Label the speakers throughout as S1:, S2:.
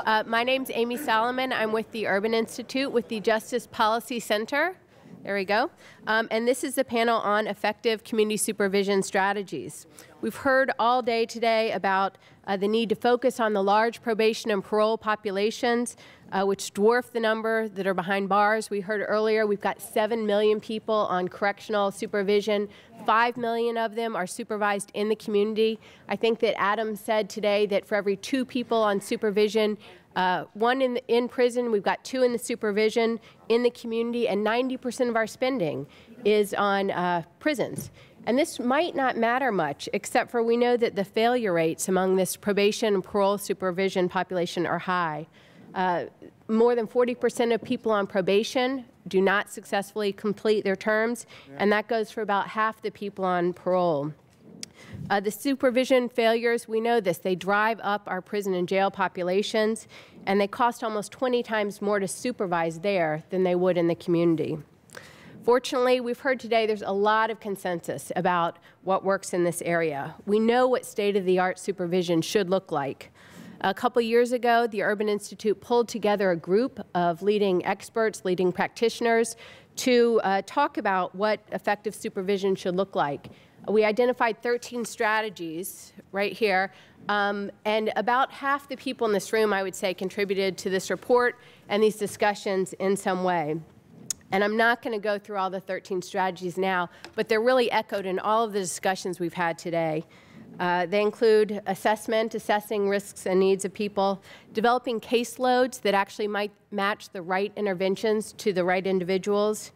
S1: My name's Amy Solomon. I'm with the Urban Institute with the Justice Policy Center. There we go. And this is the panel on effective community supervision strategies. We've heard all day today about the need to focus on the large probation and parole populations, which dwarf the number that are behind bars. We heard earlier we've got 7 million people on correctional supervision. 5 million of them are supervised in the community. I think that Adam said today that for every 2 people on supervision, 1 in prison, we've got 2 in the supervision in the community, and 90% of our spending is on prisons. And this might not matter much, except for we know that the failure rates among this probation and parole supervision population are high. More than 40% of people on probation do not successfully complete their terms, and that goes for about half the people on parole. The supervision failures, we know this, they drive up our prison and jail populations, and they cost almost 20 times more to supervise there than they would in the community. Fortunately, we've heard today there's a lot of consensus about what works in this area. We know what state-of-the-art supervision should look like. A couple years ago, the Urban Institute pulled together a group of leading experts, leading practitioners, to talk about what effective supervision should look like. We identified 13 strategies right here, and about half the people in this room, I would say, contributed to this report and these discussions in some way. And I'm not going to go through all the 13 strategies now, but they're really echoed in all of the discussions we've had today. They include assessment, assessing risks and needs of people, developing caseloads that actually might match the right interventions to the right individuals,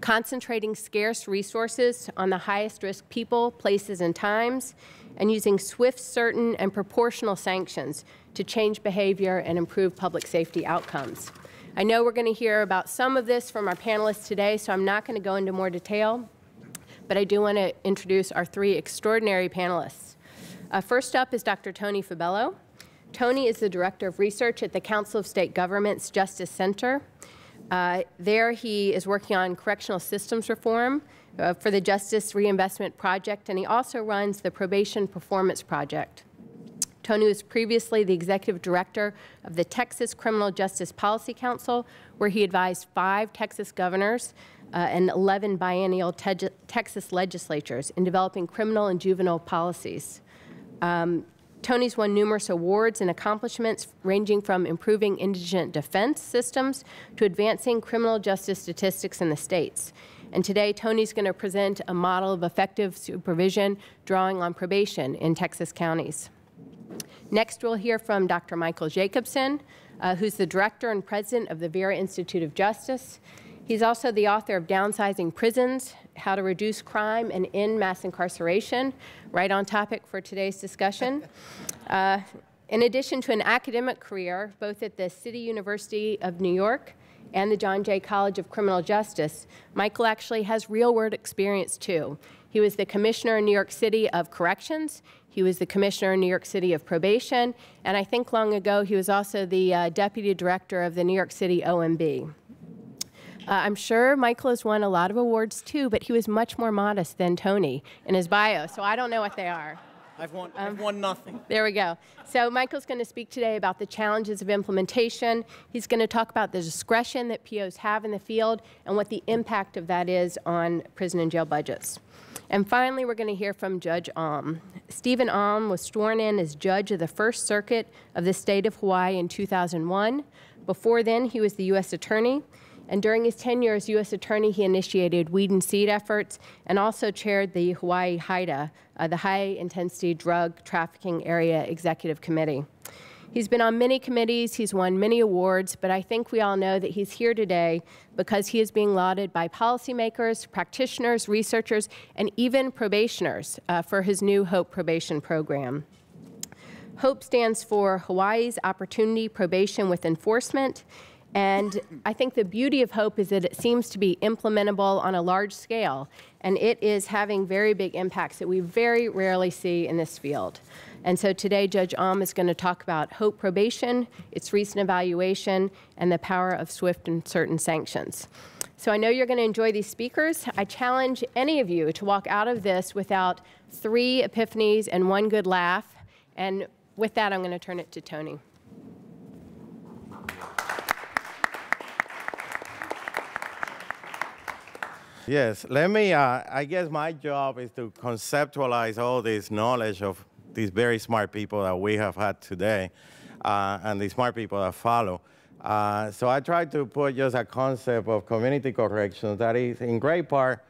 S1: concentrating scarce resources on the highest risk people, places, and times, and using swift, certain, and proportional sanctions to change behavior and improve public safety outcomes. I know we're going to hear about some of this from our panelists today, so I'm not going to go into more detail, but I do want to introduce our 3 extraordinary panelists. First up is Dr. Tony Fabelo. Tony is the Director of Research at the Council of State Governments Justice Center. There he is working on correctional systems reform for the Justice Reinvestment Project, and he also runs the Probation Performance Project. Tony was previously the Executive Director of the Texas Criminal Justice Policy Council, where he advised 5 Texas governors and 11 biennial Texas legislatures in developing criminal and juvenile policies. Tony's won numerous awards and accomplishments ranging from improving indigent defense systems to advancing criminal justice statistics in the states. And today, Tony's going to present a model of effective supervision drawing on probation in Texas counties. Next, we'll hear from Dr. Michael Jacobson, who's the Director and President of the Vera Institute of Justice. He's also the author of Downsizing Prisons, How to Reduce Crime and End Mass Incarceration, right on topic for today's discussion. In addition to an academic career, both at the City University of New York and the John Jay College of Criminal Justice, Michael actually has real-world experience, too. He was the Commissioner in New York City of Corrections. He was the Commissioner in New York City of Probation. And I think long ago, he was also the Deputy Director of the New York City OMB. I'm sure Michael has won a lot of awards, too, but he was much more modest than Tony in his bio, so I don't know what they are.
S2: I've won nothing.
S1: There we go. So Michael's going to speak today about the challenges of implementation. He's going to talk about the discretion that POs have in the field and what the impact of that is on prison and jail budgets. And finally, we're going to hear from Judge Alm. Stephen Alm was sworn in as judge of the First Circuit of the state of Hawaii in 2001. Before then, he was the U.S. Attorney. And during his tenure as U.S. Attorney, he initiated weed and seed efforts and also chaired the Hawaii HIDA, the High Intensity Drug Trafficking Area Executive Committee. He's been on many committees, he's won many awards, but I think we all know that he's here today because he is being lauded by policymakers, practitioners, researchers, and even probationers for his new HOPE probation program. HOPE stands for Hawaii's Opportunity Probation with Enforcement. And I think the beauty of HOPE is that it seems to be implementable on a large scale, and it is having very big impacts that we very rarely see in this field. And so today, Judge Alm is going to talk about HOPE probation, its recent evaluation, and the power of swift and certain sanctions. So I know you're going to enjoy these speakers. I challenge any of you to walk out of this without 3 epiphanies and 1 good laugh. And with that, I'm going to turn it to Tony.
S3: yes. Let me, I guess my job is to conceptualize all this knowledge of these very smart people that we have had today and the smart people that follow. So I try to put just a concept of community corrections that is in great part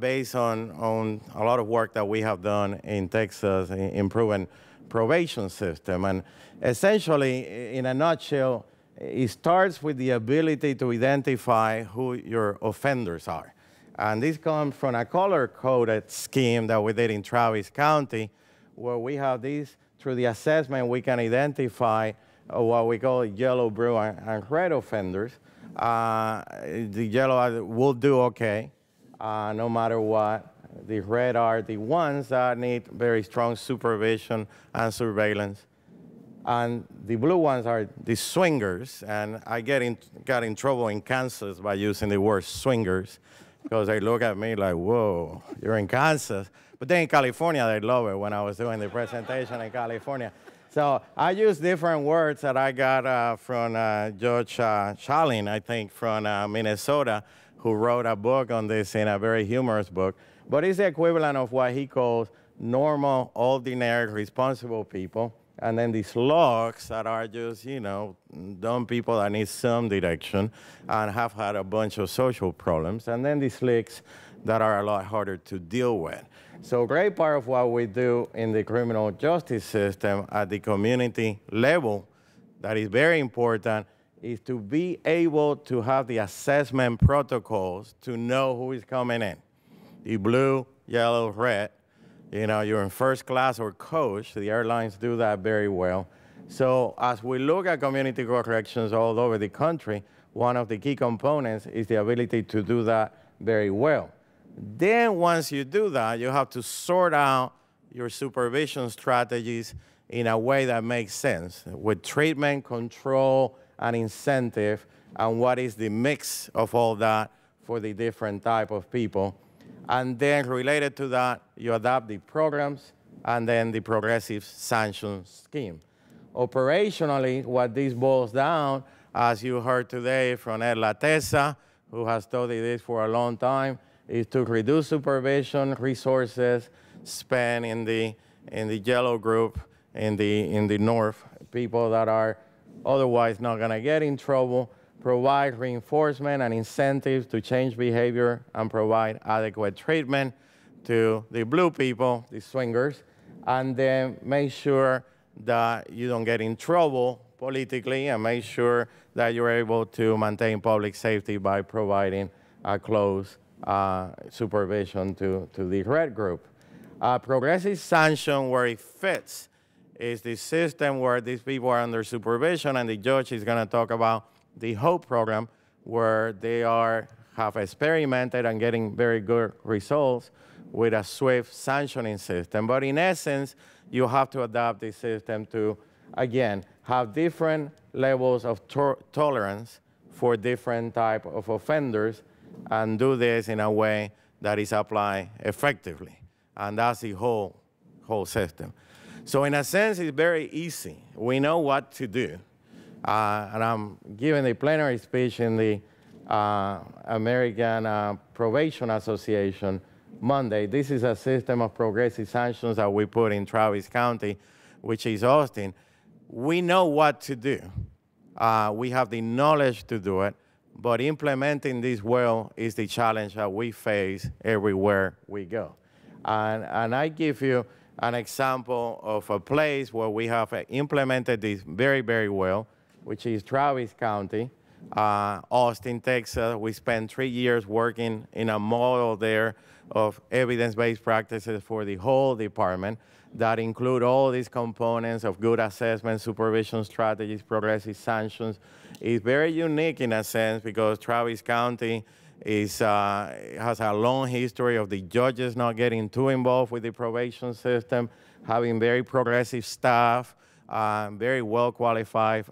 S3: based on a lot of work that we have done in Texas in improving probation system. And essentially, in a nutshell, it starts with the ability to identify who your offenders are. And this comes from a color-coded scheme that we did in Travis County, where we have these, through the assessment, we can identify what we call yellow, blue, and red offenders. The yellow will do okay, no matter what. The red are the ones that need very strong supervision and surveillance. And the blue ones are the swingers, and I got in trouble in Kansas by using the word swingers, because they look at me like, whoa, you're in Kansas. But then in California, they love it when I was doing the presentation in California. So I use different words that I got from Judge Chalin, I think, from Minnesota, who wrote a book on this in a very humorous book. But it's the equivalent of what he calls normal, ordinary, responsible people. And then these slugs that are just, you know, dumb people that need some direction and have had a bunch of social problems. And then these slicks that are a lot harder to deal with. So a great part of what we do in the criminal justice system at the community level that is very important is to be able to have the assessment protocols to know who is coming in. The blue, yellow, red. You know, you're in first class or coach. The airlines do that very well. So as we look at community corrections all over the country, one of the key components is the ability to do that very well. Then once you do that, you have to sort out your supervision strategies in a way that makes sense with treatment, control, and incentive, and what is the mix of all that for the different type of people. And then related to that, you adapt the programs and then the progressive sanction scheme. Operationally, what this boils down, as you heard today from Ed Latessa, who has studied this for a long time, is to reduce supervision resources spent in the yellow group, in the north, people that are otherwise not gonna get in trouble, provide reinforcement and incentives to change behavior, and provide adequate treatment to the blue people, the swingers, and then make sure that you don't get in trouble politically, and make sure that you're able to maintain public safety by providing a close supervision to the red group. Progressive sanction, where it fits, is the system where these people are under supervision, and the judge is gonna talk about the HOPE program, where they have experimented and getting very good results with a swift sanctioning system. But in essence, you have to adapt the system to, again, have different levels of tolerance for different type of offenders, and do this in a way that is applied effectively. And that's the whole system. So in a sense, it's very easy. We know what to do. And I'm giving a plenary speech in the American Probation Association Monday. This is a system of progressive sanctions that we put in Travis County, which is Austin. We know what to do. We have the knowledge to do it, but implementing this well is the challenge that we face everywhere we go. And I give you an example of a place where we have implemented this very, very well, which is Travis County, Austin, Texas. We spent 3 years working in a model there of evidence-based practices for the whole department that include all these components of good assessment, supervision strategies, progressive sanctions. It's very unique in a sense because Travis County has a long history of the judges not getting too involved with the probation system, having very progressive staff, very well-qualified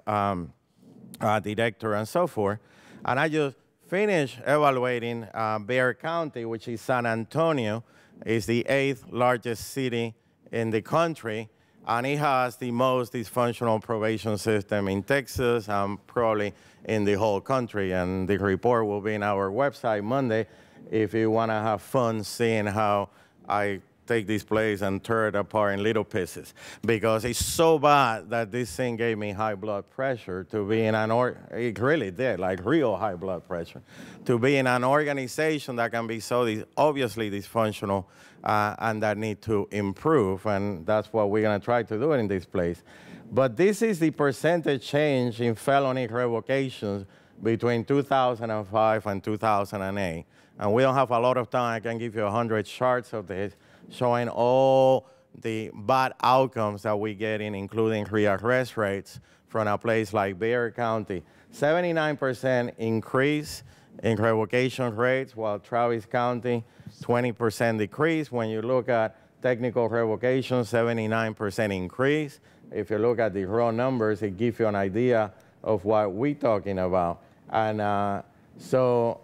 S3: director and so forth. And I just finished evaluating Vera County, which is San Antonio. It's the 8th largest city in the country, and it has the most dysfunctional probation system in Texas and probably in the whole country. And the report will be in our website Monday. if you want to have fun seeing how I take this place and tear it apart in little pieces, because it's so bad that this thing gave me high blood pressure to be in it really did, like real high blood pressure, to be in an organization that can be so obviously dysfunctional and that need to improve, and that's what we're going to try to do in this place. But this is the percentage change in felony revocations between 2005 and 2008. And we don't have a lot of time. I can give you 100 charts of this, showing all the bad outcomes that we get in, including rearrest rates from a place like Vera County. 79% increase in revocation rates, while Travis County, 20% decrease. When you look at technical revocation, 79% increase. If you look at the raw numbers, it gives you an idea of what we're talking about. And so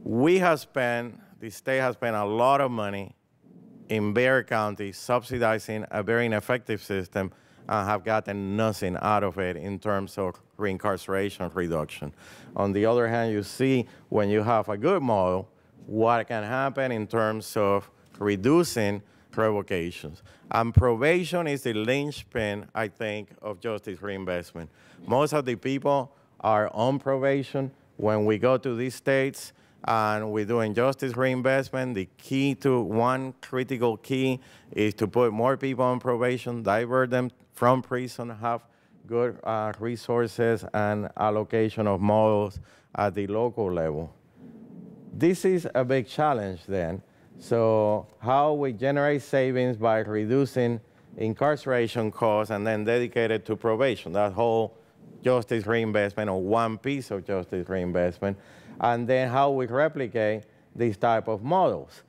S3: we have spent, the state has spent a lot of money in Vera County subsidizing a very ineffective system and have gotten nothing out of it in terms of reincarceration reduction. On the other hand, you see when you have a good model, what can happen in terms of reducing revocations. And probation is the linchpin, I think, of justice reinvestment. Most of the people are on probation. When we go to these states, and we're doing justice reinvestment, the key to one critical key is to put more people on probation, divert them from prison, have good resources and allocation of models at the local level. This is a big challenge then. So how we generate savings by reducing incarceration costs and then dedicate it to probation, that whole justice reinvestment, or one piece of justice reinvestment, and then how we replicate these type of models.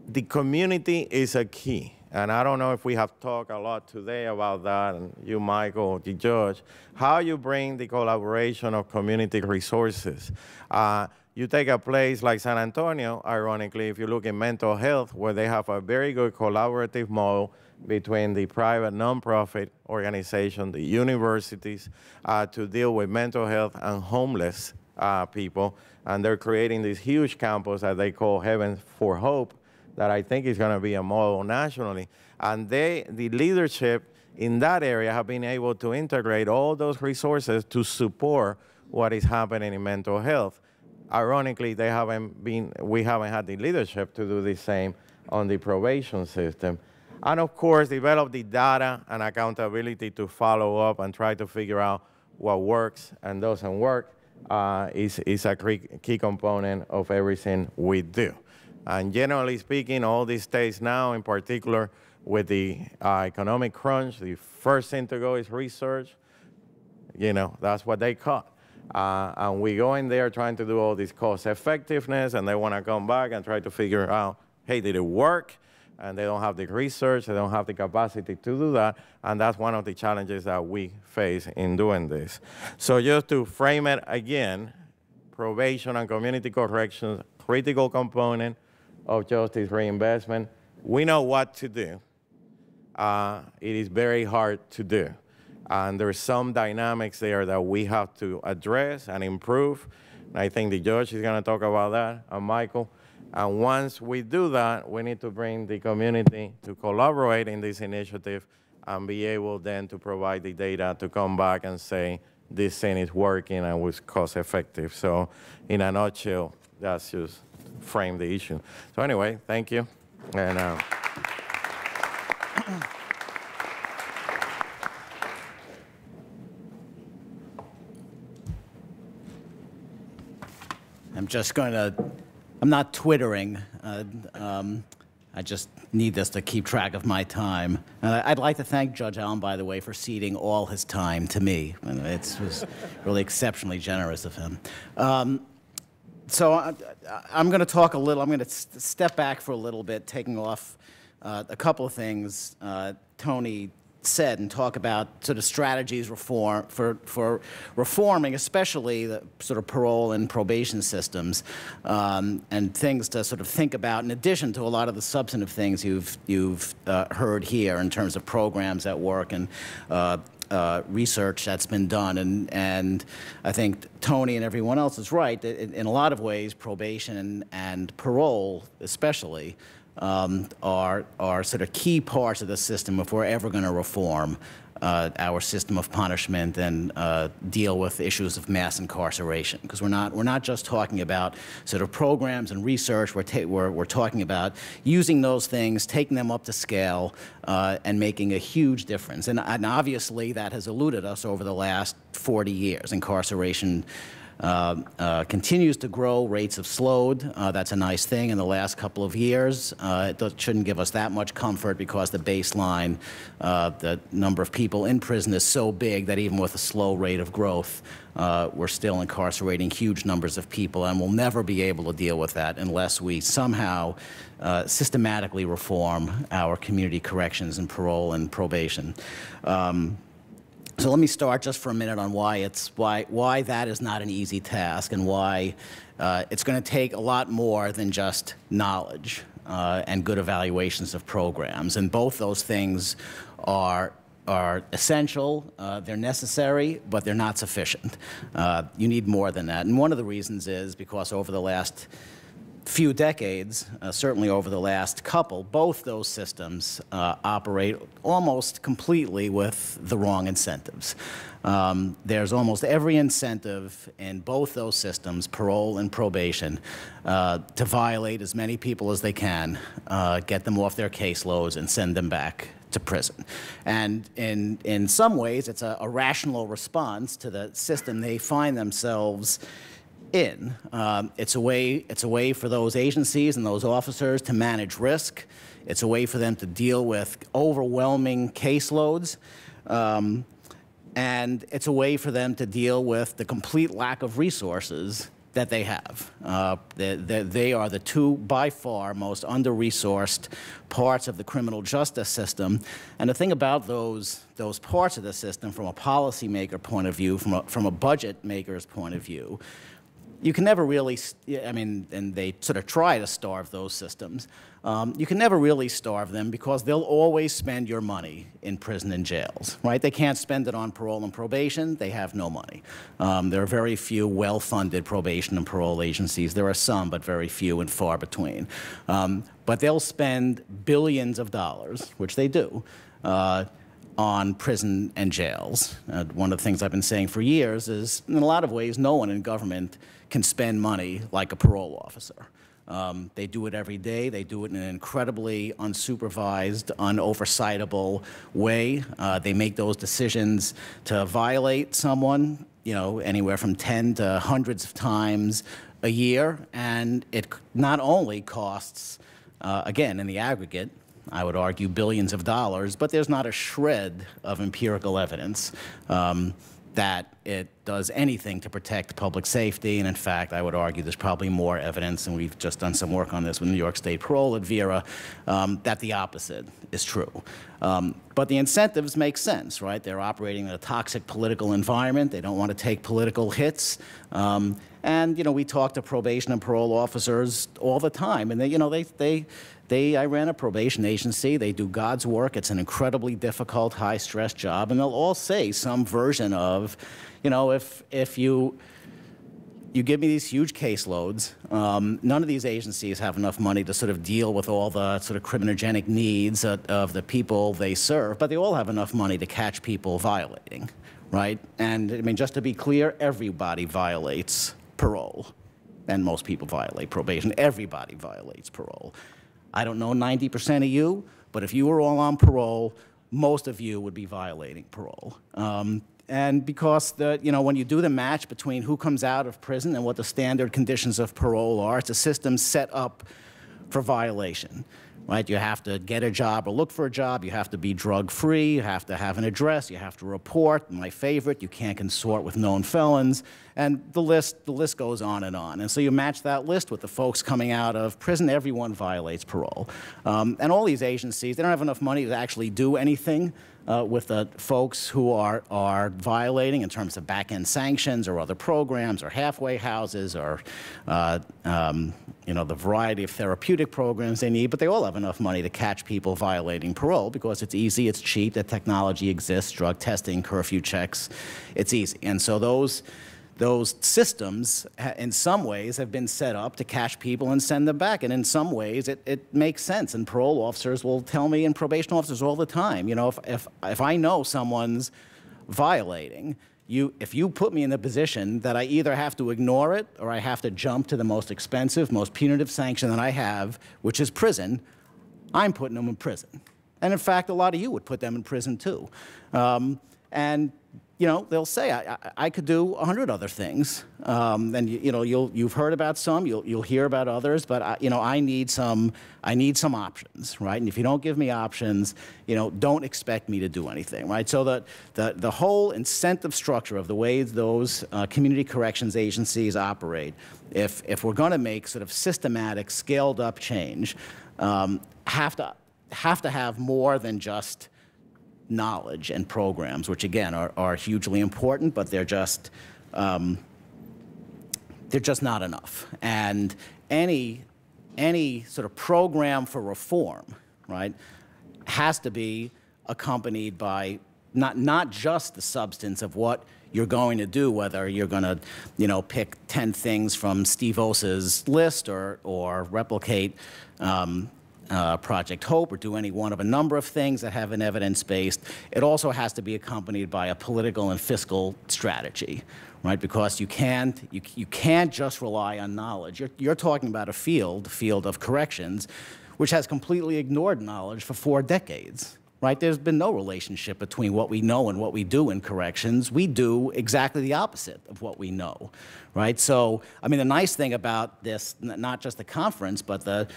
S3: The community is a key, and I don't know if we have talked a lot today about that, and you, Michael, the judge, how you bring the collaboration of community resources. You take a place like San Antonio, ironically, if you look in mental health, where they have a very good collaborative model between the private nonprofit organization, the universities, to deal with mental health and homeless people. And they're creating this huge campus that they call Heaven for Hope, that I think is going to be a model nationally. And the leadership in that area have been able to integrate all those resources to support what is happening in mental health. Ironically, we haven't had the leadership to do the same on the probation system. And of course, develop the data and accountability to follow up and try to figure out what works and doesn't work is a key component of everything we do. And generally speaking, all these states now, in particular with the economic crunch, the first thing to go is research. You know, that's what they caught. And we go in there trying to do all this cost effectiveness, and they want to come back and try to figure out, hey, did it work? And they don't have the research, they don't have the capacity to do that, and that's one of the challenges that we face in doing this. So just to frame it again, probation and community corrections, critical component of justice reinvestment. We know what to do. It is very hard to do. And there's some dynamics there that we have to address and improve. And I think the judge is going to talk about that, and Michael. And once we do that, we need to bring the community to collaborate in this initiative and be able then to provide the data to come back and say, this thing is working and was cost effective. So in a nutshell, that's just frame the issue. So anyway, thank you. And
S2: I'm just going to, I'm not twittering. I just need this to keep track of my time. I'd like to thank Judge Allen, by the way, for ceding all his time to me. It was really exceptionally generous of him. So I'm going to talk a little, I'm going to step back for a little bit, taking off a couple of things Tony said and talk about sort of strategies for reforming, especially the sort of parole and probation systems, and things to sort of think about in addition to a lot of the substantive things you've heard here in terms of programs at work and research that's been done, and I think Tony and everyone else is right. In a lot of ways, probation and parole, especially, are sort of key parts of the system if we're ever going to reform our system of punishment and deal with issues of mass incarceration. Because we're not just talking about sort of programs and research. We're talking about using those things, taking them up to scale, and making a huge difference. And obviously that has eluded us over the last 40 years. Incarceration continues to grow. Rates have slowed. That's a nice thing in the last couple of years. It shouldn't give us that much comfort because the baseline, the number of people in prison is so big that even with a slow rate of growth, we're still incarcerating huge numbers of people, and we'll never be able to deal with that unless we somehow systematically reform our community corrections and parole and probation. So let me start just for a minute on why that is not an easy task, and why it's going to take a lot more than just knowledge and good evaluations of programs. And both those things are essential, they're necessary, but they're not sufficient. You need more than that. And one of the reasons is because over the last few decades, certainly over the last couple, both those systems operate almost completely with the wrong incentives. There's almost every incentive in both those systems, parole and probation, to violate as many people as they can, get them off their caseloads, and send them back to prison. And in some ways, it's a rational response to the system they find themselves in. It's a way for those agencies and those officers to manage risk. It's a way for them to deal with overwhelming caseloads. And it's a way for them to deal with the complete lack of resources that they have. They are the two, by far, most under-resourced parts of the criminal justice system. And the thing about those parts of the system, from a policymaker point of view, from a budget maker's point of view, you can never really, I mean, and they sort of try to starve those systems. You can never really starve them because they'll always spend your money in prison and jails, right? They can't spend it on parole and probation. They have no money. There are very few well-funded probation and parole agencies. There are some, but very few and far between. But they'll spend billions of dollars, which they do, on prison and jails. One of the things I've been saying for years is, in a lot of ways, no one in government can spend money like a parole officer. They do it every day. They do it in an incredibly unsupervised, unoversightable way. They make those decisions to violate someone, you know, anywhere from 10 to hundreds of times a year, and it not only costs, again, in the aggregate, I would argue, billions of dollars, but there's not a shred of empirical evidence that it does anything to protect public safety. And in fact, I would argue there's probably more evidence, and we've just done some work on this with New York State Parole at Vera, that the opposite is true. But the incentives make sense, right? They're operating in a toxic political environment. They don't want to take political hits. And, you know, we talk to probation and parole officers all the time, and they, you know, I ran a probation agency. They do God's work. It's an incredibly difficult, high-stress job, and they'll all say some version of, you know, if you give me these huge caseloads, none of these agencies have enough money to sort of deal with all the sort of criminogenic needs of the people they serve, but they all have enough money to catch people violating, right? And, I mean, just to be clear, everybody violates parole, and most people violate probation. Everybody violates parole. I don't know 90% of you, but if you were all on parole, most of you would be violating parole. And because, you know, when you do the match between who comes out of prison and what the standard conditions of parole are, it's a system set up for violation, right? You have to get a job or look for a job. You have to be drug-free. You have to have an address. You have to report. My favorite, you can't consort with known felons. And the list goes on. And so you match that list with the folks coming out of prison. Everyone violates parole. And all these agencies, they don't have enough money to actually do anything with the folks who are violating in terms of back-end sanctions or other programs or halfway houses or the variety of therapeutic programs they need, but they all have enough money to catch people violating parole because it's easy, it's cheap, the technology exists, drug testing, curfew checks, it's easy. And so those systems, in some ways, have been set up to catch people and send them back. And in some ways, it makes sense. And parole officers will tell me, and probation officers all the time, if I know someone's violating, if you put me in the position that I either have to ignore it or I have to jump to the most expensive, most punitive sanction that I have, which is prison, I'm putting them in prison. And in fact, a lot of you would put them in prison too. They'll say, I could do 100 other things. And you've heard about some, you'll hear about others, but I need some options, right? And if you don't give me options, don't expect me to do anything, right? So the whole incentive structure of the way those community corrections agencies operate, if we're going to make sort of systematic, scaled up change, have to have more than just knowledge and programs, which again are hugely important, but they're just not enough. And any sort of program for reform, right, has to be accompanied by not just the substance of what you're going to do, whether you're going to pick 10 things from Steve Osa's list or replicate Project Hope or do any one of a number of things that have an evidence-based. It also has to be accompanied by a political and fiscal strategy, right? Because you can't just rely on knowledge. You're talking about a field of corrections, which has completely ignored knowledge for 4 decades, right? There's been no relationship between what we know and what we do in corrections. We do exactly the opposite of what we know, right? So, I mean, the nice thing about this, not just the conference, but the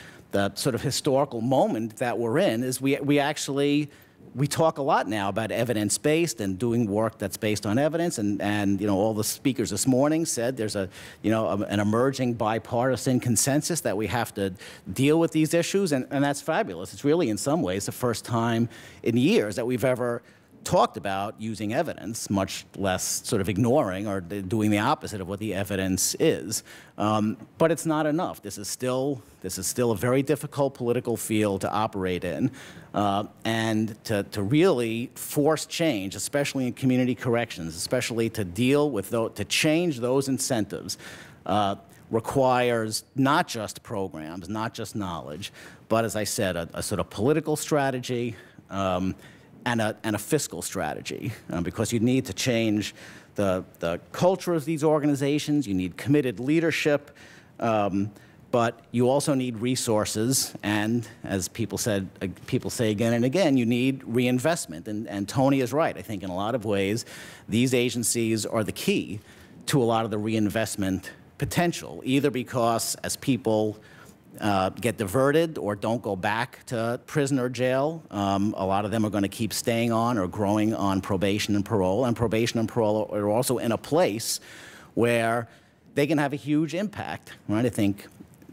S2: sort of historical moment that we're in is we talk a lot now about evidence-based and doing work that's based on evidence, and all the speakers this morning said there's an emerging bipartisan consensus that we have to deal with these issues, and that's fabulous. It's really in some ways the first time in years that we've ever talked about using evidence, much less sort of ignoring or doing the opposite of what the evidence is. But it's not enough. This is still a very difficult political field to operate in, and to really force change, especially in community corrections, especially to deal with to change those incentives, requires not just programs, not just knowledge, but as I said, a sort of political strategy. And a fiscal strategy, because you need to change the culture of these organizations. You need committed leadership, but you also need resources. And as people say again and again, you need reinvestment. And Tony is right. I think in a lot of ways, these agencies are the key to a lot of the reinvestment potential, either because as people get diverted or don't go back to prison or jail. A lot of them are going to keep staying on or growing on probation and parole. And probation and parole are also in a place where they can have a huge impact, right? I think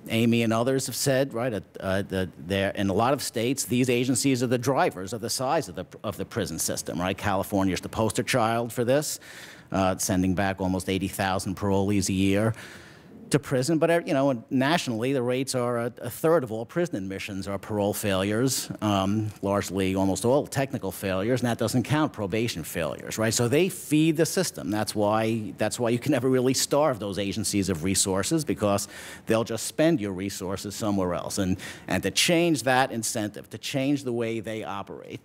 S2: Amy and others have said, right, in a lot of states, these agencies are the drivers of the size of the prison system, right? California is the poster child for this, sending back almost 80,000 parolees a year to prison, but nationally the rates are a third of all prison admissions are parole failures, largely almost all technical failures, and that doesn't count probation failures, right? So they feed the system. That's why you can never really starve those agencies of resources, because they'll just spend your resources somewhere else. And to change that incentive, to change the way they operate,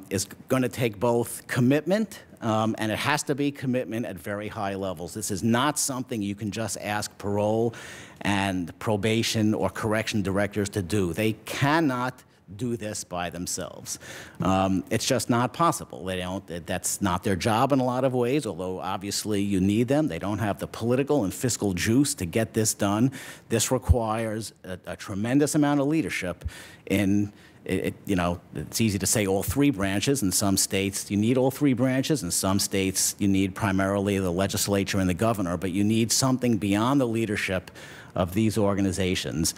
S2: is going to take both commitment. And it has to be commitment at very high levels. This is not something you can just ask parole and probation or correction directors to do. They cannot do this by themselves. It's just not possible. That's not their job in a lot of ways, although obviously you need them. They don't have the political and fiscal juice to get this done. This requires a tremendous amount of leadership in you know, it's easy to say all three branches. In some states, you need all three branches. In some states, you need primarily the legislature and the governor, but you need something beyond the leadership of these organizations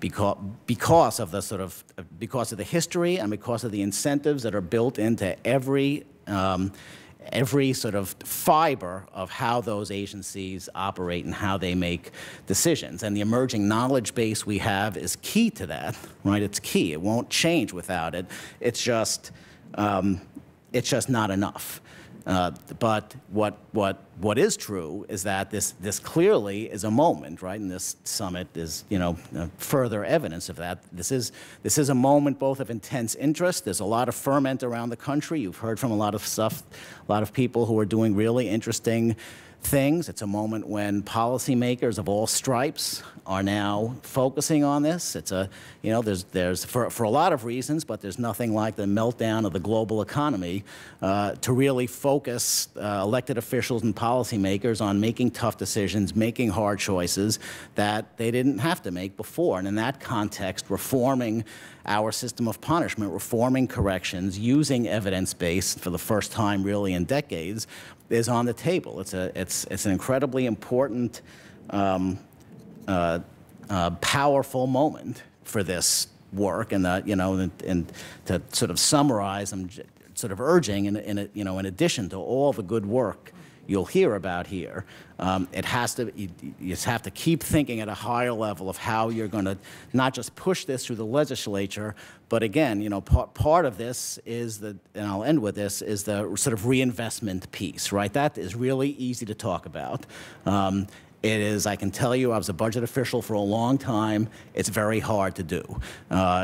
S2: because of the because of the history and because of the incentives that are built into every sort of fiber of how those agencies operate and how they make decisions. And the emerging knowledge base we have is key to that, right? It's key. It won't change without it. It's just not enough. But what is true is that this clearly is a moment, right? And this summit is, you know, further evidence of that. This is a moment both of intense interest. There's a lot of ferment around the country. You've heard from a lot of people who are doing really interesting things. It's a moment when policymakers of all stripes are now focusing on this. It's a, you know, there's for a lot of reasons, but there's nothing like the meltdown of the global economy to really focus elected officials and policymakers on making tough decisions, making hard choices that they didn't have to make before. And in that context, reforming our system of punishment, reforming corrections, using evidence-based for the first time really in decades, is on the table. It's an incredibly important, powerful moment for this work, and you know, and to sort of summarize, I'm sort of urging, in addition to all the good work you'll hear about here, it has to, you just have to keep thinking at a higher level of how you're going to not just push this through the legislature, but again, you know, part of this is the, and I'll end with this, is the sort of reinvestment piece, right? That is really easy to talk about. It is, I can tell you, I was a budget official for a long time. It's very hard to do, and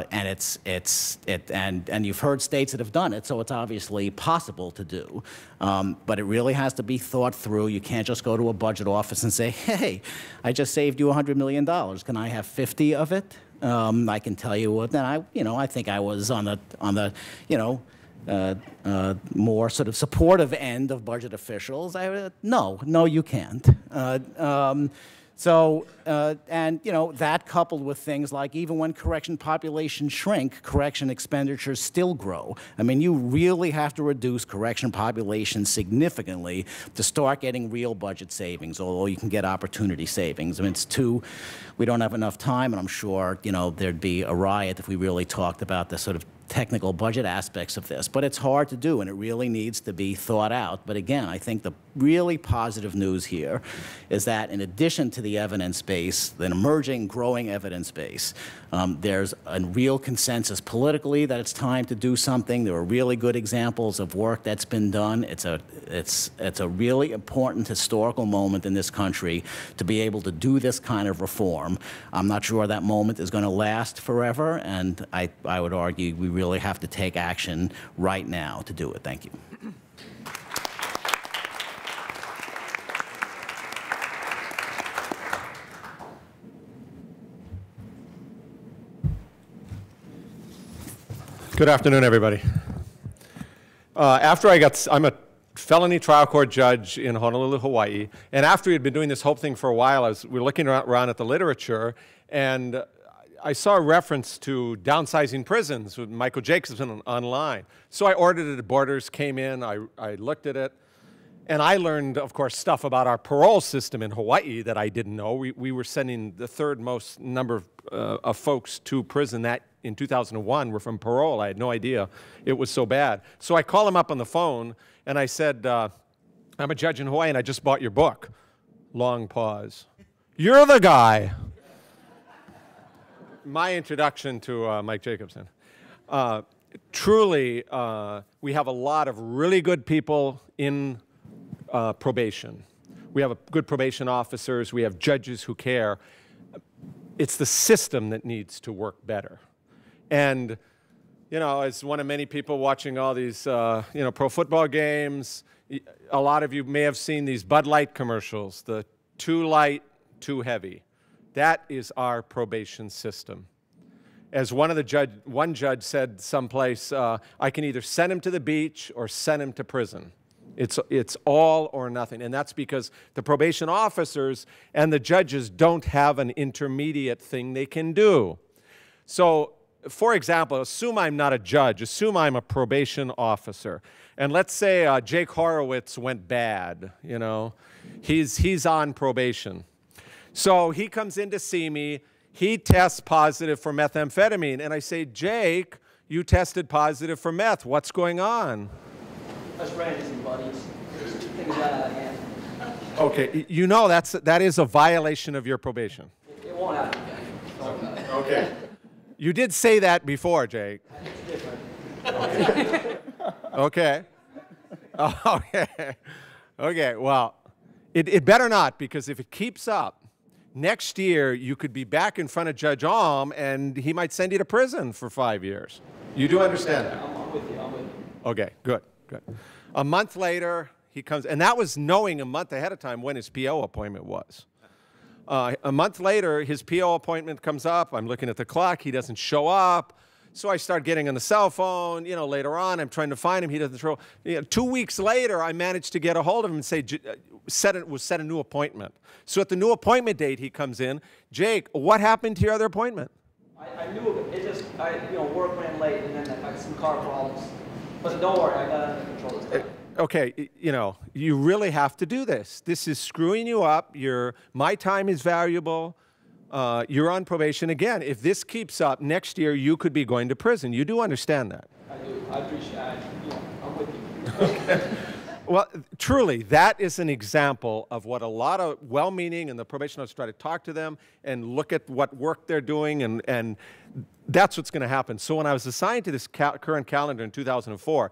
S2: you've heard states that have done it, so it's obviously possible to do. But it really has to be thought through. You can't just go to a budget office and say, "Hey, I just saved you $100 million. Can I have 50 of it?" I can tell you what. Then I think I was on the more sort of supportive end of budget officials. No, you can't. And you know, that coupled with things like even when correction populations shrink, correction expenditures still grow. I mean, you really have to reduce correction populations significantly to start getting real budget savings, although you can get opportunity savings. I mean, we don't have enough time, and I'm sure, you know, there'd be a riot if we really talked about the sort of technical budget aspects of this, but it's hard to do, and it really needs to be thought out. But again, I think the really positive news here is that in addition to the evidence base, the emerging, growing evidence base, there's a real consensus politically that it's time to do something. There are really good examples of work that's been done. It's a really important historical moment in this country to be able to do this kind of reform. I'm not sure that moment is going to last forever, and I would argue we really have to take action right now to do it. Thank you.
S4: Good afternoon, everybody. I'm a felony trial court judge in Honolulu, Hawaii, and after we had been doing this whole thing for a while, we were looking around at the literature, and I saw a reference to downsizing prisons with Michael Jacobson online. So I ordered it, Borders came in, I looked at it, and I learned, of course, stuff about our parole system in Hawaii that I didn't know. We were sending the third most number of folks to prison that in 2001 were from parole. I had no idea it was so bad. So I called him up on the phone, and I said, I'm a judge in Hawaii, and I just bought your book. Long pause. You're the guy. My introduction to Mike Jacobson. Truly, we have a lot of really good people in probation. We have good probation officers. We have judges who care. It's the system that needs to work better. And, you know, as one of many people watching all these, pro football games, a lot of you may have seen these Bud Light commercials, the too light, too heavy. That is our probation system. As one judge said someplace, I can either send him to the beach or send him to prison. It's all or nothing, and that's because the probation officers and the judges don't have an intermediate thing they can do. So for example, assume I'm not a judge. Assume I'm a probation officer. And let's say Jake Horowitz went bad, you know. He's on probation. So he comes in to see me. He tests positive for methamphetamine. And I say, Jake, you tested positive for meth. What's going on?
S5: That's Randomized, buddies. Things got out of hand.
S4: Okay, you know that is a violation of your probation.
S5: It won't happen again.
S4: Okay. You did say that before, Jake.
S5: It's different.
S4: Okay. Okay. Okay, well, it better not, because if it keeps up, next year you could be back in front of Judge Alm and he might send you to prison for 5 years. You do understand that?
S5: I'm with you. I'm with you.
S4: Okay, good, good. A month later, he comes, and that was knowing a month ahead of time when his PO appointment was. A month later, his PO appointment comes up. I'm looking at the clock. He doesn't show up. So I start getting on the cell phone. You know, later on, I'm trying to find him. He doesn't show up. You know, 2 weeks later, I managed to get a hold of him and say, set a new appointment. So at the new appointment date, he comes in. Jake, what happened to your other appointment?
S5: I knew it. It just, work ran late, and then I had some car problems. But don't worry, I got it under control this time.
S4: Okay, you know, you really have to do this. This is screwing you up. My time is valuable. You're on probation. Again, if this keeps up, next year you could be going to prison. You do understand that?
S5: I do. I appreciate it. I'm with you.
S4: Okay. Well, truly, that is an example of what a lot of well-meaning and the probation officers try to talk to them and look at what work they're doing, and that's what's going to happen. So when I was assigned to this current calendar in 2004,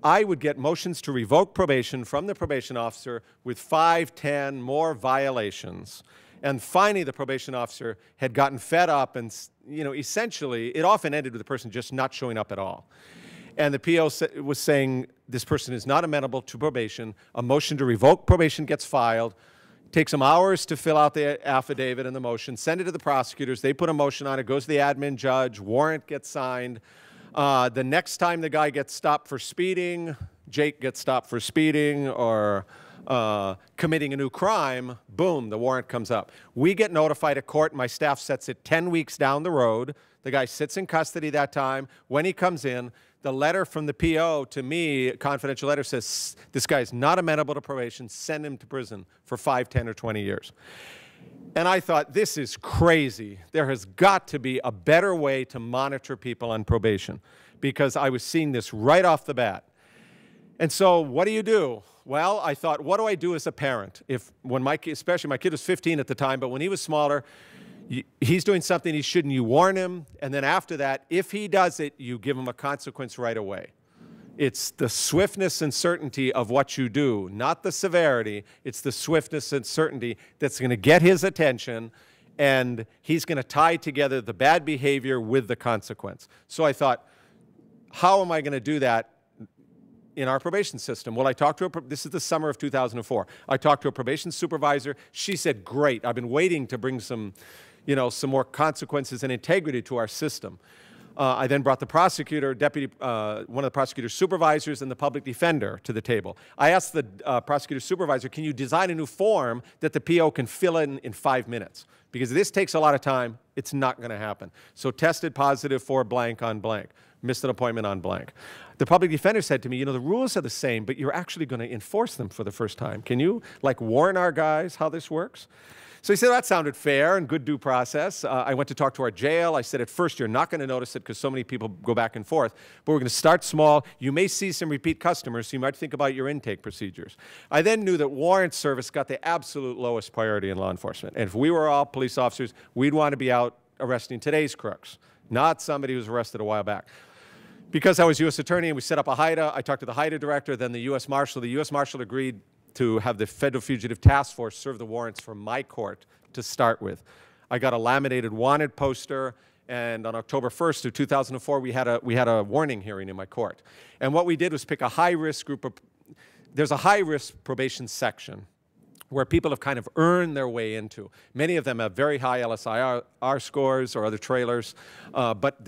S4: I would get motions to revoke probation from the probation officer with 5, 10 more violations. And finally, the probation officer had gotten fed up, and essentially, it often ended with the person just not showing up at all. And the PO was saying, this person is not amenable to probation. A motion to revoke probation gets filed. It takes them hours to fill out the affidavit and the motion, send it to the prosecutors. They put a motion on it, goes to the admin judge, warrant gets signed. The next time the guy gets stopped for speeding, Jake gets stopped for speeding or committing a new crime, boom, the warrant comes up. We get notified at court. My staff sets it 10 weeks down the road. The guy sits in custody that time. When he comes in, the letter from the PO to me, a confidential letter, says, this guy's not amenable to probation. Send him to prison for 5, 10, or 20 years. And I thought, this is crazy. There has got to be a better way to monitor people on probation, because I was seeing this right off the bat. And so what do you do? Well, I thought, what do I do as a parent? Especially my kid was 15 at the time, but when he was smaller, he's doing something he shouldn't, you warn him, and then after that, if he does it, you give him a consequence right away. It's the swiftness and certainty of what you do, not the severity. It's the swiftness and certainty that's going to get his attention, and he's going to tie together the bad behavior with the consequence. So I thought, how am I going to do that in our probation system? Well, I talked to this is the summer of 2004. I talked to a probation supervisor. She said, great, I've been waiting to bring some more consequences and integrity to our system. I then brought the prosecutor, one of the prosecutor's supervisors, and the public defender to the table. I asked the prosecutor supervisor, can you design a new form that the PO can fill in 5 minutes? Because this takes a lot of time. It's not going to happen. So tested positive for blank on blank. Missed an appointment on blank. The public defender said to me, the rules are the same, but you're actually going to enforce them for the first time. Can you, warn our guys how this works? So he said, that sounded fair and good due process. I went to talk to our jail. I said, at first, you're not going to notice it because so many people go back and forth, but we're going to start small. You may see some repeat customers, so you might think about your intake procedures. I then knew that warrant service got the absolute lowest priority in law enforcement. And if we were all police officers, we'd want to be out arresting today's crooks, not somebody who was arrested a while back. Because I was U.S. attorney and we set up a HIDA, I talked to the HIDA director, then the U.S. Marshal. The U.S. Marshal agreed to have the Federal Fugitive Task Force serve the warrants for my court to start with. I got a laminated wanted poster, and on October 1st of 2004, we had a warning hearing in my court. And what we did was pick a high-risk group of, there's a high-risk probation section where people have kind of earned their way into. Many of them have very high LSIR scores or other trailers, but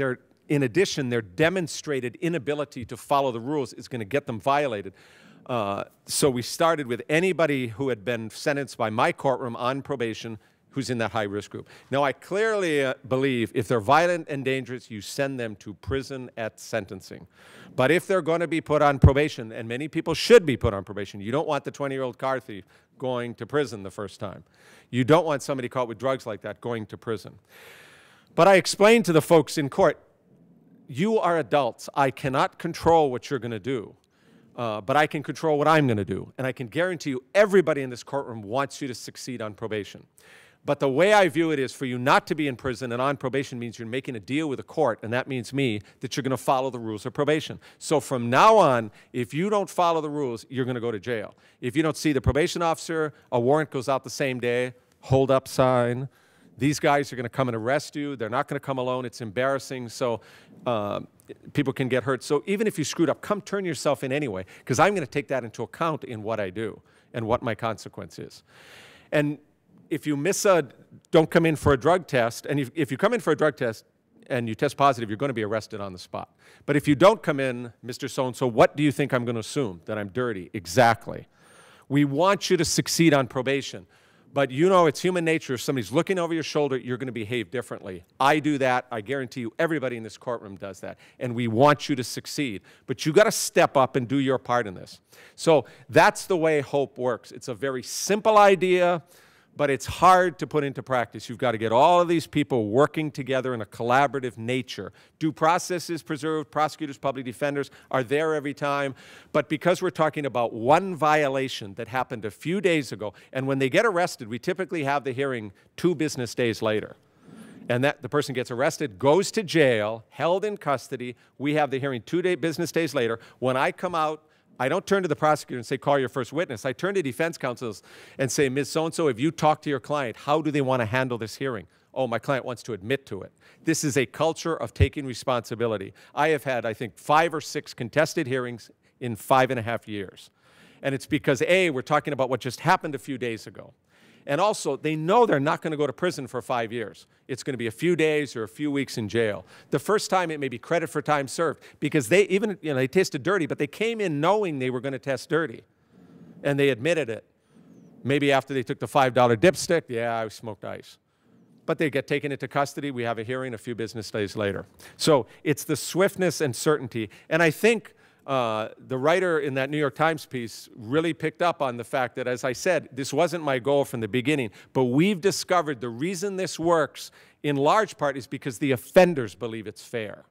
S4: in addition, their demonstrated inability to follow the rules is going to get them violated. So we started with anybody who had been sentenced by my courtroom on probation, who's in that high-risk group. Now, I clearly believe if they're violent and dangerous, you send them to prison at sentencing. But if they're going to be put on probation, and many people should be put on probation, you don't want the 20-year-old car thief going to prison the first time. You don't want somebody caught with drugs like that going to prison. But I explained to the folks in court, you are adults. I cannot control what you're going to do. But I can control what I'm going to do. And I can guarantee you everybody in this courtroom wants you to succeed on probation. But the way I view it is for you not to be in prison and on probation means you're making a deal with a court, and that means me, that you're going to follow the rules of probation. So from now on, if you don't follow the rules, you're going to go to jail. If you don't see the probation officer, a warrant goes out the same day, hold up sign. These guys are going to come and arrest you. They're not going to come alone. It's embarrassing. So people can get hurt. So even if you screwed up, come turn yourself in anyway, because I'm going to take that into account in what I do and what my consequence is. And if you don't come in for a drug test, and if you come in for a drug test and you test positive, you're going to be arrested on the spot. But if you don't come in, Mr. So-and-so, what do you think I'm going to assume? That I'm dirty? Exactly. We want you to succeed on probation. But you know it's human nature. If somebody's looking over your shoulder, you're going to behave differently. I do that. I guarantee you everybody in this courtroom does that. And we want you to succeed. But you've got to step up and do your part in this. So that's the way hope works. It's a very simple idea, but it's hard to put into practice. You've got to get all of these people working together in a collaborative nature. Due process is preserved. Prosecutors, public defenders are there every time. But because we're talking about one violation that happened a few days ago, and when they get arrested, we typically have the hearing 2 business days later. And the person gets arrested, goes to jail, held in custody. We have the hearing 2 business days later. When I come out, I don't turn to the prosecutor and say, call your first witness. I turn to defense counsels and say, Ms. So-and-so, if you talk to your client, how do they want to handle this hearing? Oh, my client wants to admit to it. This is a culture of taking responsibility. I have had, I think, 5 or 6 contested hearings in 5.5 years. And it's because, A, we're talking about what just happened a few days ago. And also, they know they're not going to go to prison for 5 years. It's going to be a few days or a few weeks in jail. The first time, it may be credit for time served because they even, they tasted dirty, but they came in knowing they were going to test dirty. And they admitted it. Maybe after they took the $5 dipstick, yeah, I smoked ice. But they get taken into custody. We have a hearing a few business days later. So it's the swiftness and certainty. And I think the writer in that New York Times piece really picked up on the fact that, as I said, this wasn't my goal from the beginning, but we've discovered the reason this works in large part is because the offenders believe it's fair.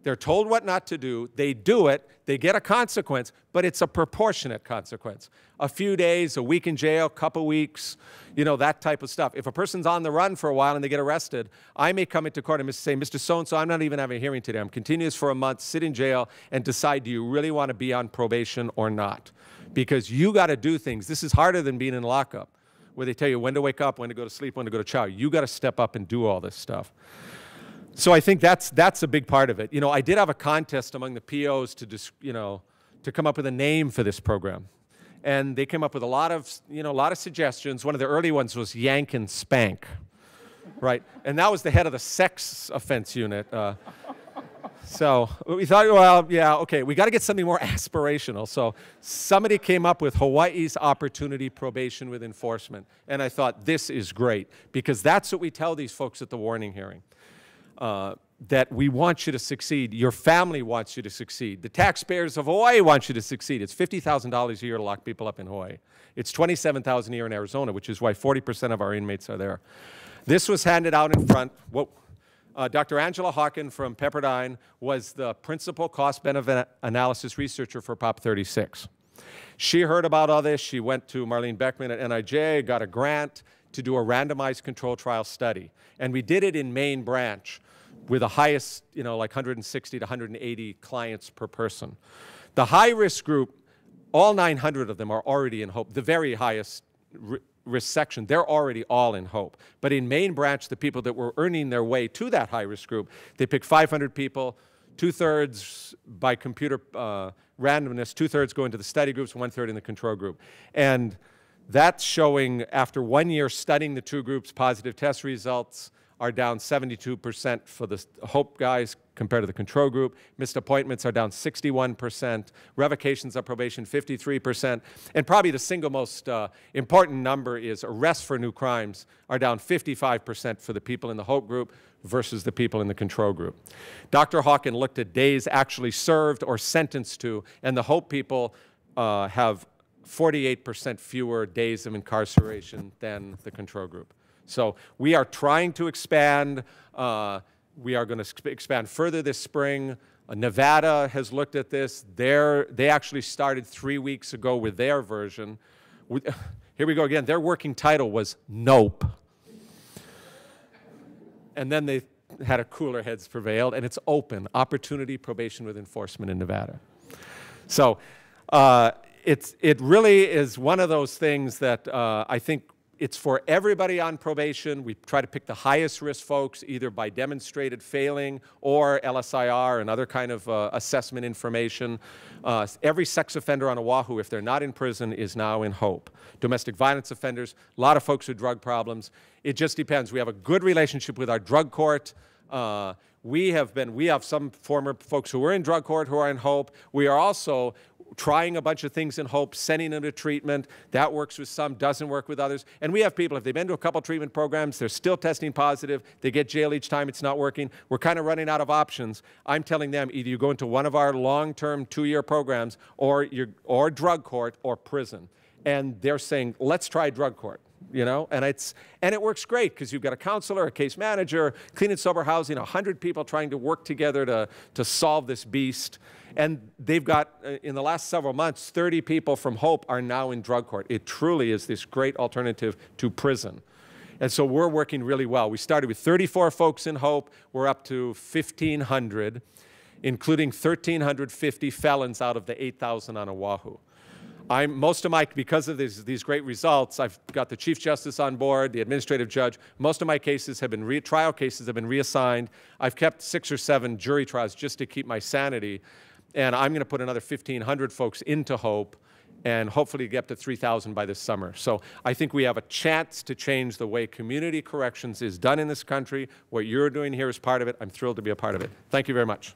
S4: They're told what not to do, they do it, they get a consequence, but it's a proportionate consequence. A few days, a week in jail, couple weeks, that type of stuff. If a person's on the run for a while and they get arrested, I may come into court and say, Mr. So-and-so, I'm not even having a hearing today. I'm continuous for a month, sit in jail, and decide, do you really want to be on probation or not? Because you got to do things. This is harder than being in lockup, where they tell you when to wake up, when to go to sleep, when to go to chow. You got to step up and do all this stuff. So I think that's a big part of it. I did have a contest among the POs to come up with a name for this program. And they came up with a lot of suggestions. One of the early ones was Yank and Spank, right? And that was the head of the sex offense unit. So we thought, well, yeah, okay, we got to get something more aspirational. So somebody came up with Hawaii's Opportunity Probation with Enforcement. And I thought, this is great, because that's what we tell these folks at the warning hearing. That we want you to succeed. Your family wants you to succeed. The taxpayers of Hawaii want you to succeed. It's $50,000 a year to lock people up in Hawaii. It's $27,000 a year in Arizona, which is why 40% of our inmates are there. This was handed out in front. Dr. Angela Hawken from Pepperdine was the principal cost-benefit analysis researcher for Prop 36. She heard about all this. She went to Marlene Beckman at NIJ, got a grant to do a randomized control trial study. And we did it in main branch with the highest, like 160 to 180 clients per person. The high-risk group, all 900 of them are already in HOPE. The very highest risk section, they're already all in HOPE. But in main branch, the people that were earning their way to that high-risk group, they picked 500 people, 2/3 by computer randomness, 2/3 go into the study groups, 1/3 in the control group. And that's showing, after 1 year studying the 2 groups, positive test results are down 72% for the Hope guys compared to the control group. Missed appointments are down 61%. Revocations of probation, 53%. And probably the single most important number is arrests for new crimes are down 55% for the people in the Hope group versus the people in the control group. Dr. Hawken looked at days actually served or sentenced to, and the Hope people have 48% fewer days of incarceration than the control group. So we are trying to expand. We are going to expand further this spring. Nevada has looked at this. They actually started 3 weeks ago with their version. Here we go again. Their working title was Nope. And then they had a cooler heads prevailed, and it's open, opportunity probation with enforcement in Nevada. So it really is one of those things that I think it's for everybody on probation. We try to pick the highest risk folks, either by demonstrated failing or LSIR and other kind of assessment information. Every sex offender on Oahu, if they're not in prison, is now in Hope. Domestic violence offenders, a lot of folks with drug problems. It just depends. We have a good relationship with our drug court. We have some former folks who were in drug court who are in Hope. We are also trying a bunch of things in Hope, sending them to treatment. That works with some, doesn't work with others. And we have people, if they've been to a couple treatment programs, they're still testing positive, they get jail each time it's not working. We're kind of running out of options. I'm telling them either you go into one of our long-term 2-year programs or drug court or prison. And they're saying, let's try drug court. You know, and it works great because you've got a counselor, a case manager, clean and sober housing, 100 people trying to work together to solve this beast. And they've got, in the last several months, 30 people from Hope are now in drug court. It truly is this great alternative to prison. And so we're working really well. We started with 34 folks in Hope. We're up to 1,500, including 1,350 felons out of the 8,000 on Oahu. Because of these great results, I've got the Chief Justice on board, the administrative judge. Most of my cases have been trial cases have been reassigned. I've kept 6 or 7 jury trials just to keep my sanity. And I'm going to put another 1,500 folks into Hope and hopefully get up to 3,000 by this summer. So I think we have a chance to change the way community corrections is done in this country. What you're doing here is part of it. I'm thrilled to be a part of it. Thank you very much.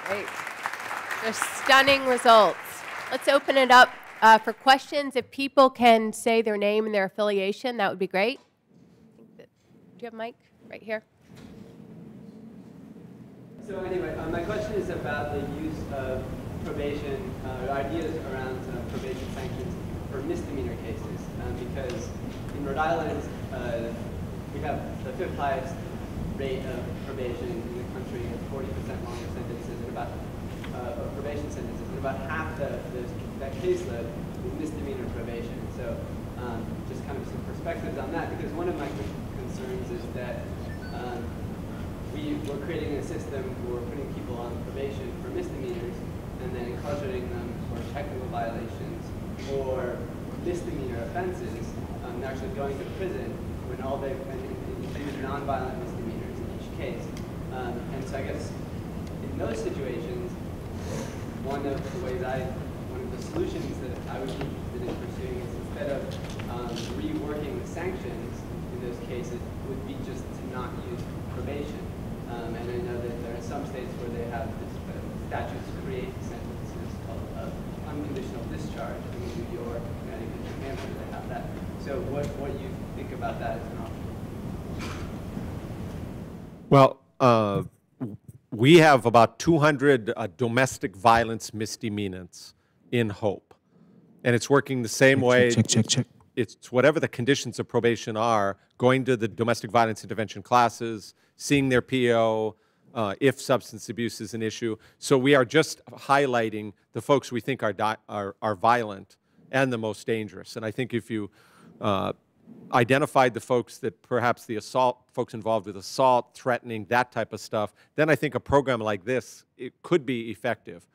S1: Great. They're stunning results. Let's open it up for questions. If people can say their name and their affiliation, that would be great. Do you have a mic right here?
S6: So anyway, my question is about the use of probation, ideas around probation sanctions for misdemeanor cases. Because in Rhode Island, we have the 5th highest rate of probation in the country, 40% longer sentences, and about probation sentences, and about half that caseload is misdemeanor probation. So just kind of some perspectives on that, because one of my concerns is that we're creating a system where we're putting people on probation for misdemeanors and then incarcerating them for technical violations or misdemeanor offenses, actually going to prison when all they've been nonviolent misdemeanors in each case. And so I guess in those situations, one of the solutions that I would be interested in pursuing is, instead of reworking the sanctions in those cases, would be just to not use probation. And I know that there are some states where they have this, statutes create sentences called unconditional discharge. In New York, Connecticut, New Hampshire, they have that. So what do you think about that as an option?
S4: Well, we have about 200 domestic violence misdemeanors in Hope. And it's working the same way.
S7: Check.
S4: It's whatever the conditions of probation are, going to the domestic violence intervention classes, seeing their PO, if substance abuse is an issue. So we are just highlighting the folks we think are violent and the most dangerous. And I think if you identified the folks that perhaps the folks involved with assault, threatening, that type of stuff, then I think a program like this, it could be effective.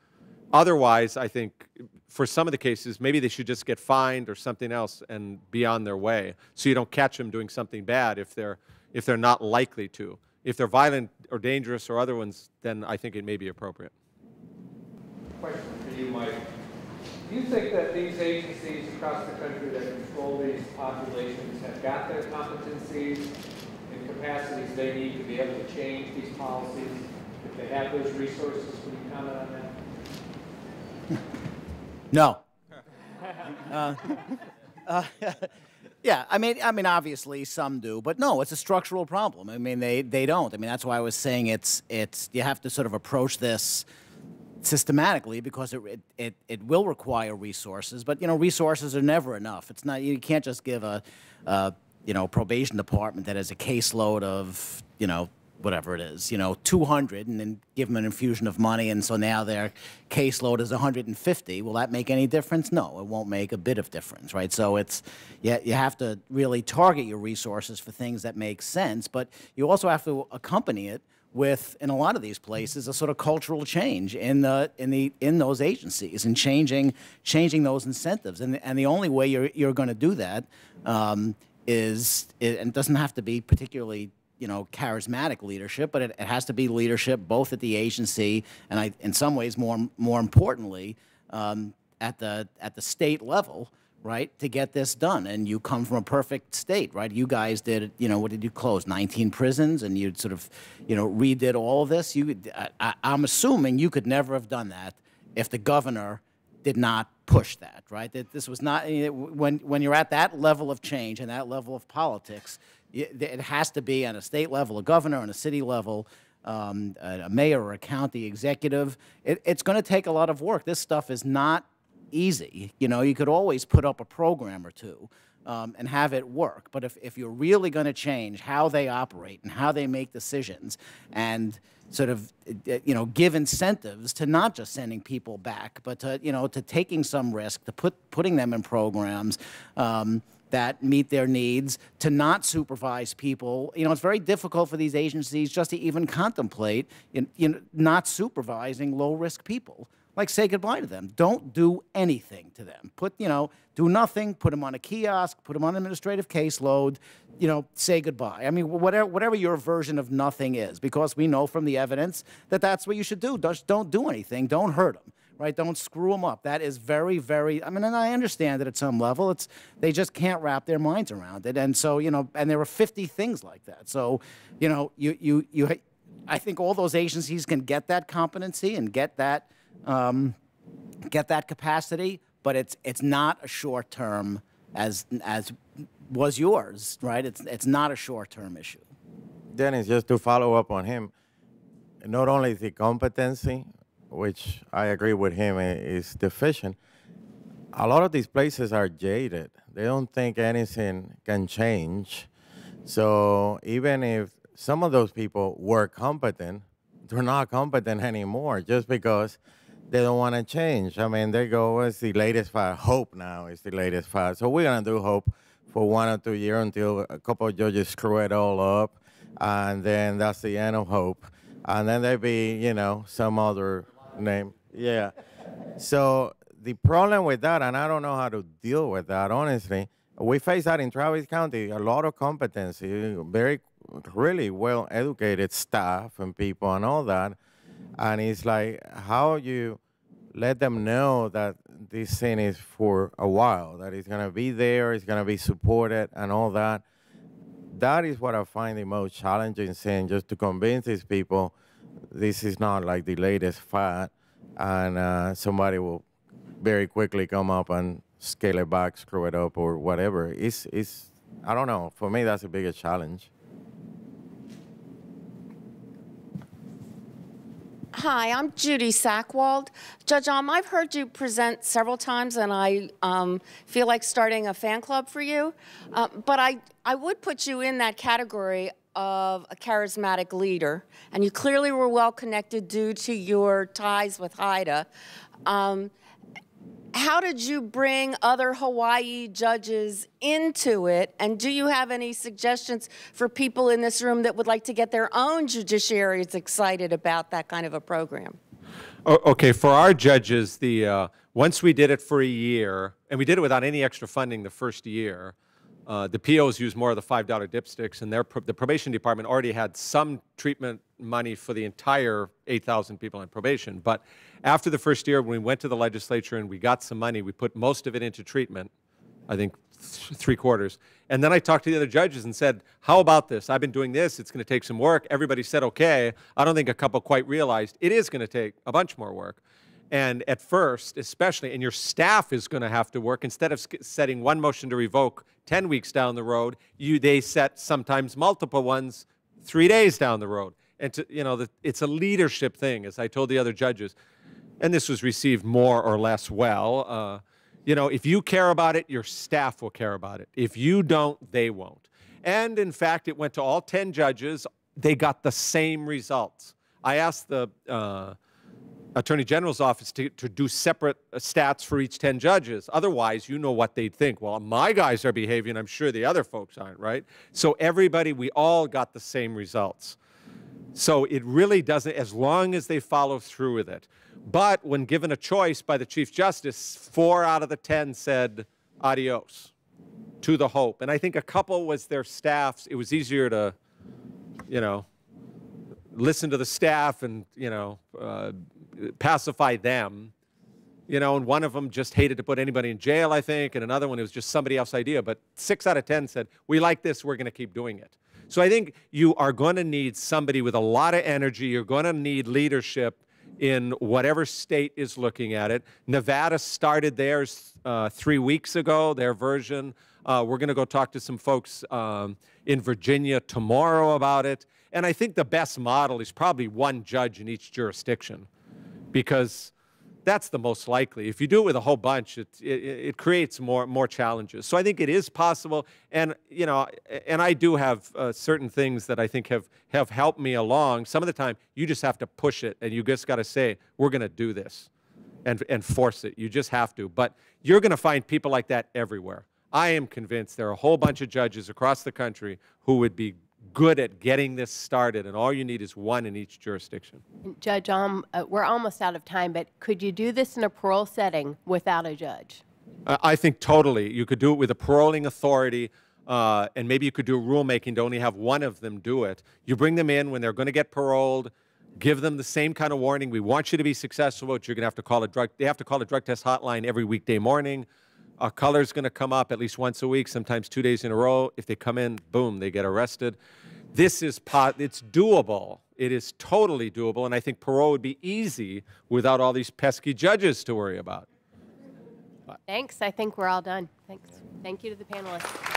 S4: Otherwise, I think for some of the cases, maybe they should just get fined or something else and be on their way, so you don't catch them doing something bad if they're not likely to. If they're violent or dangerous or other ones, then I think it may be appropriate.
S8: Question for you, Mike. Do you think that these agencies across the country that control these populations have got their competencies capacities they need to be able to change these policies, if they have those resources? Can you comment on that?
S2: No. Yeah, I mean, obviously some do, but no, it's a structural problem. I mean, they don't. I mean, that's why I was saying it's you have to sort of approach this systematically, because it will require resources. But you know, resources are never enough. It's not, you can't just give a you know, probation department that has a caseload of, you know, whatever it is, you know, 200, and then give them an infusion of money, and so now their caseload is 150. Will that make any difference? No, it won't make a bit of difference, right? So it's, you have to really target your resources for things that make sense, but you also have to accompany it with, in a lot of these places, a sort of cultural change in those agencies, and changing those incentives. And the only way you're going to do that is, and it doesn't have to be particularly, you know, charismatic leadership, but it has to be leadership both at the agency and, in some ways, more importantly, at the state level, right, to get this done. And you come from a perfect state, right? You guys did, you know, what did you close? 19 prisons, and you sort of, you know, redid all of this. I'm assuming you could never have done that if the governor did not push that, right? That this was not, when you're at that level of change and that level of politics, it has to be on a state level, a governor, on a city level, a mayor or a county executive. It's going to take a lot of work. This stuff is not easy. You know, you could always put up a program or two and have it work. But if you're really going to change how they operate and how they make decisions, and sort of, you know, give incentives to not just sending people back, but to, you know, to taking some risk, to putting them in programs that meet their needs, to not supervise people. You know, it's very difficult for these agencies just to even contemplate, you know, not supervising low-risk people. Like, say goodbye to them. Don't do anything to them. You know, do nothing, put them on a kiosk, put them on an administrative caseload, you know, say goodbye. I mean, whatever your version of nothing is, because we know from the evidence that that's what you should do. Just don't do anything. Don't hurt them, right? Don't screw them up. That is very, very, I mean, and I understand that at some level, they just can't wrap their minds around it. And so, you know, and there are 50 things like that. So, you know, I think all those agencies can get that competency and get that capacity, but it's not a short term as was yours, right? It's not a short term issue.
S3: Dennis, just to follow up on him, not only the competency, which I agree with him is deficient, a lot of these places are jaded. They don't think anything can change. So even if some of those people were competent, they're not competent anymore just because they don't want to change. I mean, they go, what's the latest fad? Hope now is the latest fad. So we're going to do hope for 1 or 2 years until a couple of judges screw it all up, and then that's the end of hope. And then there'll be, you know, some other name. Yeah. So the problem with that, and I don't know how to deal with that, honestly, we face that in Travis County, a lot of competency, very, really well-educated staff and people and all that. And it's like, how you let them know that this thing is for a while, that it's going to be there, it's going to be supported and all that. That is what I find the most challenging thing, just to convince these people this is not like the latest fad, and somebody will very quickly come up and scale it back, screw it up, or whatever. It's I don't know. For me, that's the biggest challenge.
S7: Hi, I'm Judy Sackwald. Judge, I've heard you present several times, and I feel like starting a fan club for you. But I would put you in that category of a charismatic leader, and you clearly were well connected due to your ties with HIDA. How did you bring other Hawaii judges into it? And do you have any suggestions for people in this room that would like to get their own judiciaries excited about that kind of a program?
S4: Okay, for our judges, once we did it for a year, and we did it without any extra funding the first year, the POs used more of the $5 dipsticks, and the probation department already had some treatment money for the entire 8,000 people on probation. But after the first year, when we went to the legislature and we got some money, we put most of it into treatment. I think 3/4. And then I talked to the other judges and said, how about this? I've been doing this. It's going to take some work. Everybody said, okay. I don't think a couple quite realized it is going to take a bunch more work. And at first, especially, and your staff is going to have to work. Instead of setting one motion to revoke 10 weeks down the road, they set sometimes multiple ones 3 days down the road. And it's a leadership thing, as I told the other judges. And this was received more or less well. If you care about it, your staff will care about it. If you don't, they won't. And in fact, it went to all 10 judges. They got the same results. I asked the Attorney General's office to do separate stats for each 10 judges. Otherwise, you know what they'd think. Well, my guys are behaving. I'm sure the other folks aren't, right? So everybody, we all got the same results. So it really doesn't, as long as they follow through with it. But when given a choice by the Chief Justice, 4 out of the 10 said adios to the hope. And I think a couple was their staffs. It was easier to, listen to the staff and, pacify them. And one of them just hated to put anybody in jail, I think, and another one, it was just somebody else's idea. But 6 out of 10 said, we like this, we're going to keep doing it. So I think you are going to need somebody with a lot of energy. You're going to need leadership in whatever state is looking at it. Nevada started theirs 3 weeks ago, their version. We're going to go talk to some folks in Virginia tomorrow about it. And I think the best model is probably one judge in each jurisdiction, because that's the most likely. If you do it with a whole bunch, it creates more challenges. So I think it is possible, and and I do have certain things that I think have helped me along. Some of the time, you just have to push it, and you just got to say, we're going to do this, and force it. You just have to. But you're going to find people like that everywhere. I am convinced there are a whole bunch of judges across the country who would be good at getting this started, and all you need is one in each jurisdiction.
S1: Judge, we're almost out of time, but could you do this in a parole setting without a judge?
S4: I think totally. You could do it with a paroling authority, and maybe you could do rulemaking to only have one of them do it. You bring them in when they're going to get paroled, give them the same kind of warning. We want you to be successful, but you're going to have to call they have to call a drug test hotline every weekday morning. A color's going to come up at least once a week, sometimes 2 days in a row. If they come in, boom, they get arrested. This is it's doable. It is totally doable, and I think parole would be easy without all these pesky judges to worry about.
S1: Thanks. I think we're all done. Thanks. Thank you to the panelists.